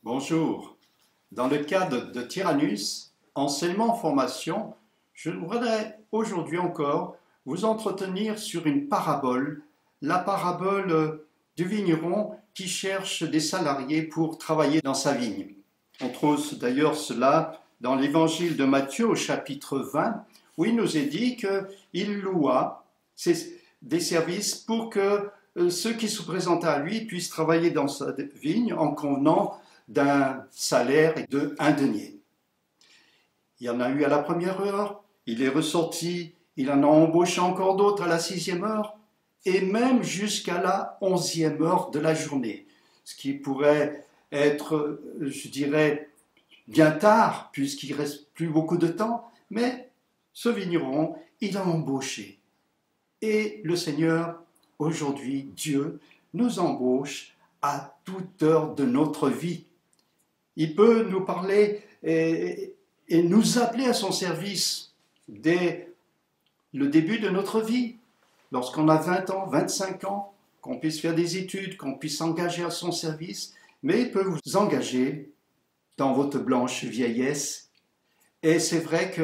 Bonjour. Dans le cadre de Tyrannus, enseignement formation, je voudrais aujourd'hui encore vous entretenir sur une parabole, la parabole du vigneron qui cherche des salariés pour travailler dans sa vigne. On trouve d'ailleurs cela dans l'évangile de Matthieu au chapitre 20, où il nous est dit qu'il loua des services pour que ceux qui se présentaient à lui puissent travailler dans sa vigne en convenant d'un salaire de 1 denier. Il y en a eu à la première heure, il est ressorti, il en a embauché encore d'autres à la 6e heure, et même jusqu'à la 11e heure de la journée. Ce qui pourrait être, je dirais, bien tard, puisqu'il ne reste plus beaucoup de temps, mais ce vigneron, il a embauché. Et le Seigneur, aujourd'hui, Dieu, nous embauche à toute heure de notre vie. Il peut nous parler et nous appeler à son service dès le début de notre vie, lorsqu'on a 20 ans, 25 ans, qu'on puisse faire des études, qu'on puisse s'engager à son service, mais il peut vous engager dans votre blanche vieillesse. Et c'est vrai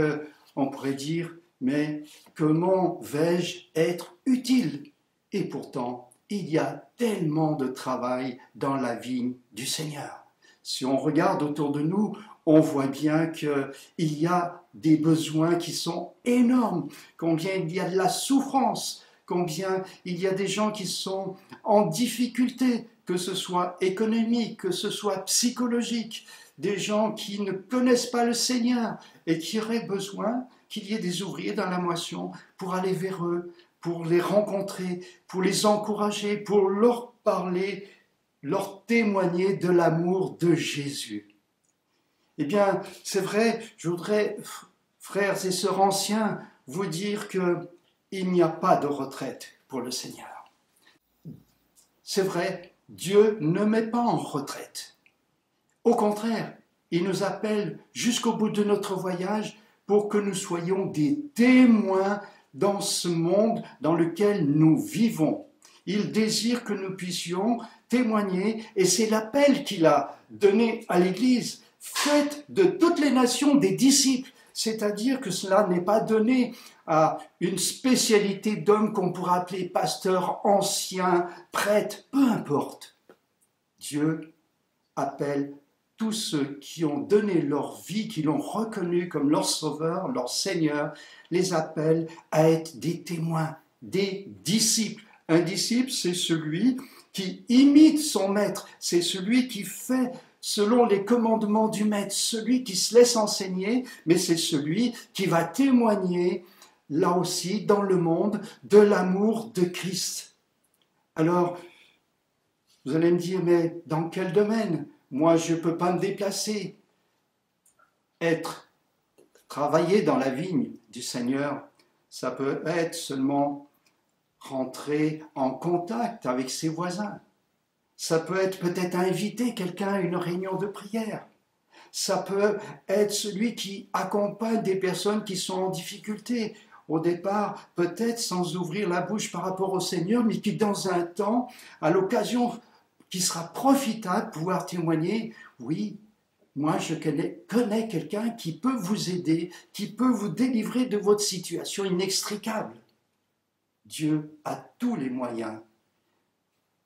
qu'on pourrait dire, mais comment vais-je être utile? Et pourtant, il y a tellement de travail dans la vigne du Seigneur. Si on regarde autour de nous, on voit bien qu'il y a des besoins qui sont énormes, combien il y a de la souffrance, combien il y a des gens qui sont en difficulté, que ce soit économique, que ce soit psychologique, des gens qui ne connaissent pas le Seigneur et qui auraient besoin qu'il y ait des ouvriers dans la moisson pour aller vers eux, pour les rencontrer, pour les encourager, pour leur parler, leur témoigner de l'amour de Jésus. Eh bien, c'est vrai, je voudrais, frères et sœurs anciens, vous dire qu'il n'y a pas de retraite pour le Seigneur. C'est vrai, Dieu ne met pas en retraite. Au contraire, il nous appelle jusqu'au bout de notre voyage pour que nous soyons des témoins dans ce monde dans lequel nous vivons. Il désire que nous puissions témoigner, et c'est l'appel qu'il a donné à l'Église. Faites de toutes les nations des disciples, c'est-à-dire que cela n'est pas donné à une spécialité d'homme qu'on pourrait appeler pasteur, ancien, prêtre, peu importe. Dieu appelle tous ceux qui ont donné leur vie, qui l'ont reconnu comme leur sauveur, leur Seigneur, les appelle à être des témoins, des disciples. Un disciple, c'est celui qui imite son maître, c'est celui qui fait selon les commandements du maître, celui qui se laisse enseigner, mais c'est celui qui va témoigner, là aussi, dans le monde, de l'amour de Christ. Alors, vous allez me dire, mais dans quel domaine? Moi, je ne peux pas me déplacer. Travailler dans la vigne du Seigneur, ça peut être seulement rentrer en contact avec ses voisins. Ça peut être peut-être inviter quelqu'un à une réunion de prière. Ça peut être celui qui accompagne des personnes qui sont en difficulté. Au départ, peut-être sans ouvrir la bouche par rapport au Seigneur, mais qui dans un temps, à l'occasion qui sera profitable, pouvoir témoigner, oui, moi je connais quelqu'un qui peut vous aider, qui peut vous délivrer de votre situation inextricable. Dieu a tous les moyens.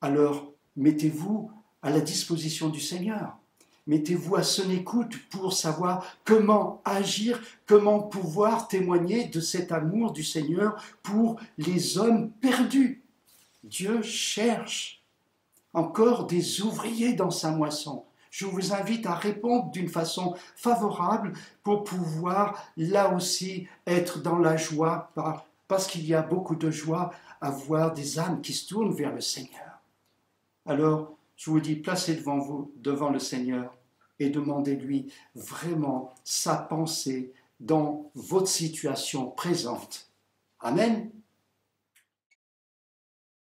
Alors, mettez-vous à la disposition du Seigneur. Mettez-vous à son écoute pour savoir comment agir, comment pouvoir témoigner de cet amour du Seigneur pour les hommes perdus. Dieu cherche encore des ouvriers dans sa moisson. Je vous invite à répondre d'une façon favorable pour pouvoir là aussi être dans la joie, parce qu'il y a beaucoup de joie à voir des âmes qui se tournent vers le Seigneur. Alors, je vous dis, placez devant le Seigneur et demandez-lui vraiment sa pensée dans votre situation présente. Amen.